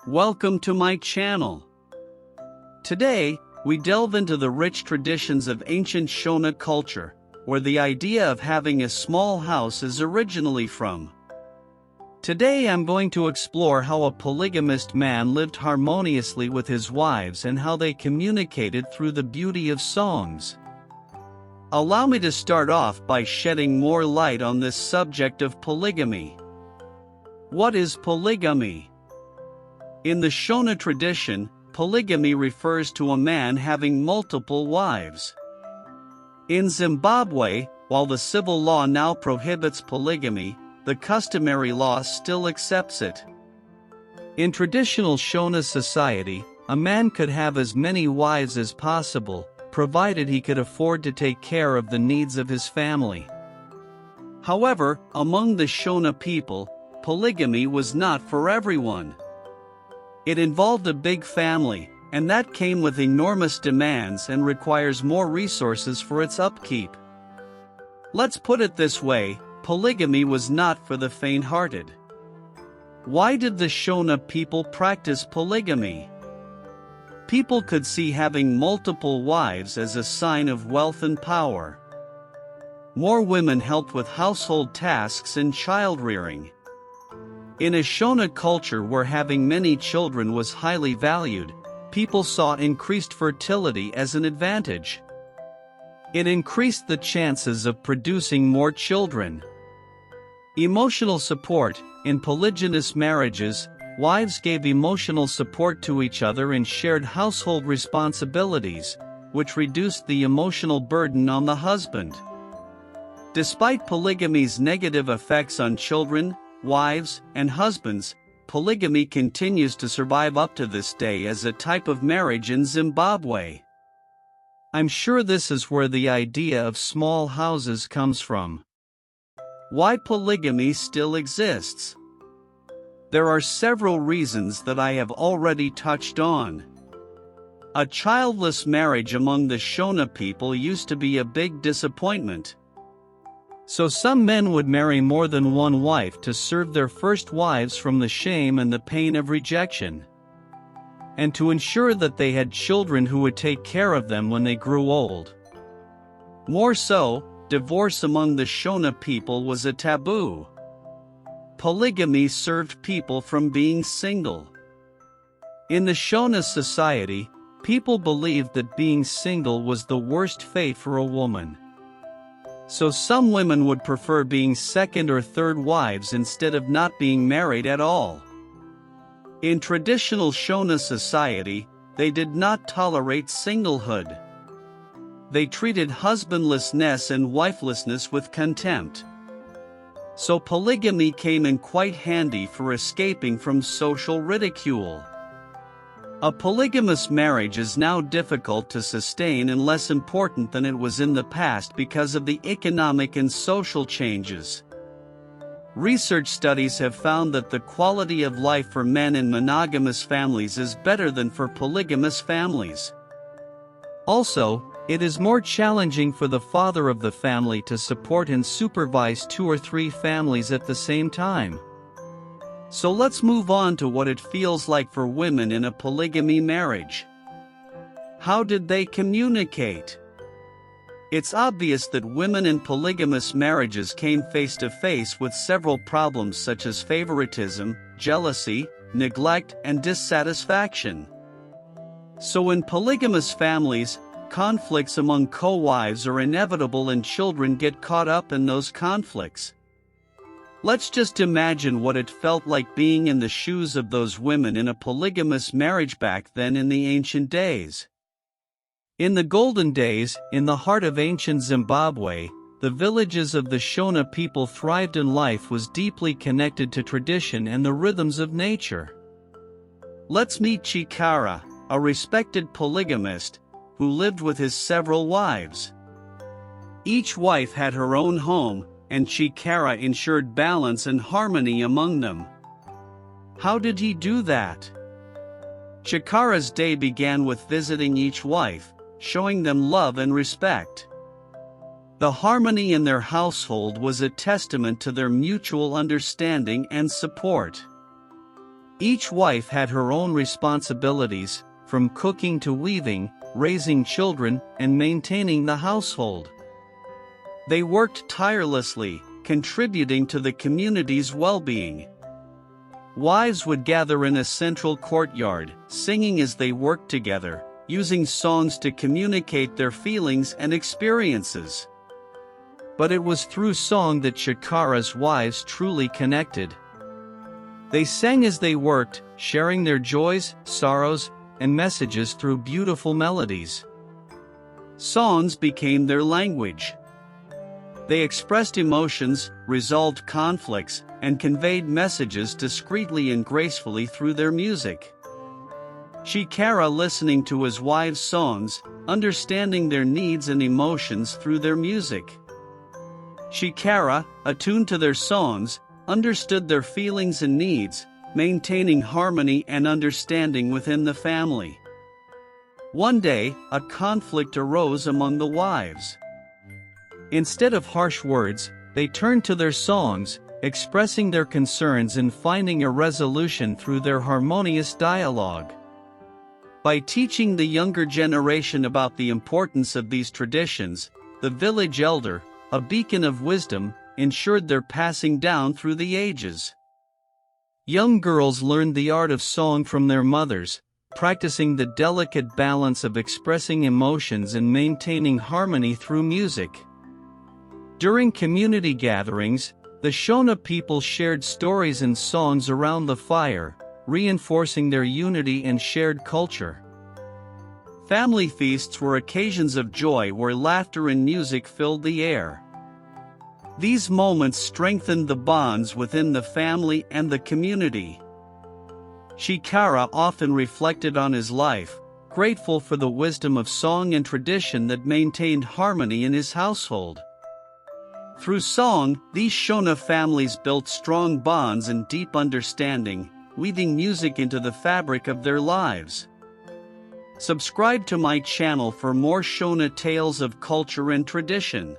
Welcome to my channel. Today, we delve into the rich traditions of ancient Shona culture, where the idea of having a small house is originally from. Today I'm going to explore how a polygamist man lived harmoniously with his wives and how they communicated through the beauty of songs. Allow me to start off by shedding more light on this subject of polygamy. What is polygamy? In the Shona tradition, polygamy refers to a man having multiple wives. In Zimbabwe, while the civil law now prohibits polygamy, the customary law still accepts it. In traditional Shona society, a man could have as many wives as possible, provided he could afford to take care of the needs of his family. However, among the Shona people, polygamy was not for everyone. It involved a big family, and that came with enormous demands and requires more resources for its upkeep. Let's put it this way, polygamy was not for the faint-hearted. Why did the Shona people practice polygamy? People could see having multiple wives as a sign of wealth and power. More women helped with household tasks and child-rearing. In a Shona culture where having many children was highly valued, people saw increased fertility as an advantage. It increased the chances of producing more children. Emotional support. In polygynous marriages, wives gave emotional support to each other and shared household responsibilities, which reduced the emotional burden on the husband. Despite polygamy's negative effects on children, wives, and husbands, polygamy continues to survive up to this day as a type of marriage in Zimbabwe. I'm sure this is where the idea of small houses comes from. Why polygamy still exists? There are several reasons that I have already touched on. A childless marriage among the Shona people used to be a big disappointment. So some men would marry more than one wife to serve their first wives from the shame and the pain of rejection, and to ensure that they had children who would take care of them when they grew old. More so, divorce among the Shona people was a taboo. Polygamy served people from being single. In the Shona society, people believed that being single was the worst fate for a woman. So some women would prefer being second or third wives instead of not being married at all. In traditional Shona society, they did not tolerate singlehood. They treated husbandlessness and wifelessness with contempt. So polygamy came in quite handy for escaping from social ridicule. A polygamous marriage is now difficult to sustain and less important than it was in the past because of the economic and social changes. Research studies have found that the quality of life for men in monogamous families is better than for polygamous families. Also, it is more challenging for the father of the family to support and supervise 2 or 3 families at the same time. So let's move on to what it feels like for women in a polygamy marriage. How did they communicate? It's obvious that women in polygamous marriages came face to face with several problems such as favoritism, jealousy, neglect, and dissatisfaction. So in polygamous families, conflicts among co-wives are inevitable and children get caught up in those conflicts. Let's just imagine what it felt like being in the shoes of those women in a polygamous marriage back then in the ancient days. In the golden days, in the heart of ancient Zimbabwe, the villages of the Shona people thrived and life was deeply connected to tradition and the rhythms of nature. Let's meet Chikara, a respected polygamist, who lived with his several wives. Each wife had her own home, and Chikara ensured balance and harmony among them. How did he do that? Chikara's day began with visiting each wife, showing them love and respect. The harmony in their household was a testament to their mutual understanding and support. Each wife had her own responsibilities, from cooking to weaving, raising children, and maintaining the household. They worked tirelessly, contributing to the community's well-being. Wives would gather in a central courtyard, singing as they worked together, using songs to communicate their feelings and experiences. But it was through song that Shakara's wives truly connected. They sang as they worked, sharing their joys, sorrows, and messages through beautiful melodies. Songs became their language. They expressed emotions, resolved conflicts, and conveyed messages discreetly and gracefully through their music. Shikara listening to his wives' songs, understanding their needs and emotions through their music. Shikara, attuned to their songs, understood their feelings and needs, maintaining harmony and understanding within the family. One day, a conflict arose among the wives. Instead of harsh words, they turned to their songs, expressing their concerns and finding a resolution through their harmonious dialogue. By teaching the younger generation about the importance of these traditions, the village elder, a beacon of wisdom, ensured their passing down through the ages. Young girls learned the art of song from their mothers, practicing the delicate balance of expressing emotions and maintaining harmony through music. During community gatherings, the Shona people shared stories and songs around the fire, reinforcing their unity and shared culture. Family feasts were occasions of joy where laughter and music filled the air. These moments strengthened the bonds within the family and the community. Shikara often reflected on his life, grateful for the wisdom of song and tradition that maintained harmony in his household. Through song, these Shona families built strong bonds and deep understanding, weaving music into the fabric of their lives. Subscribe to my channel for more Shona tales of culture and tradition.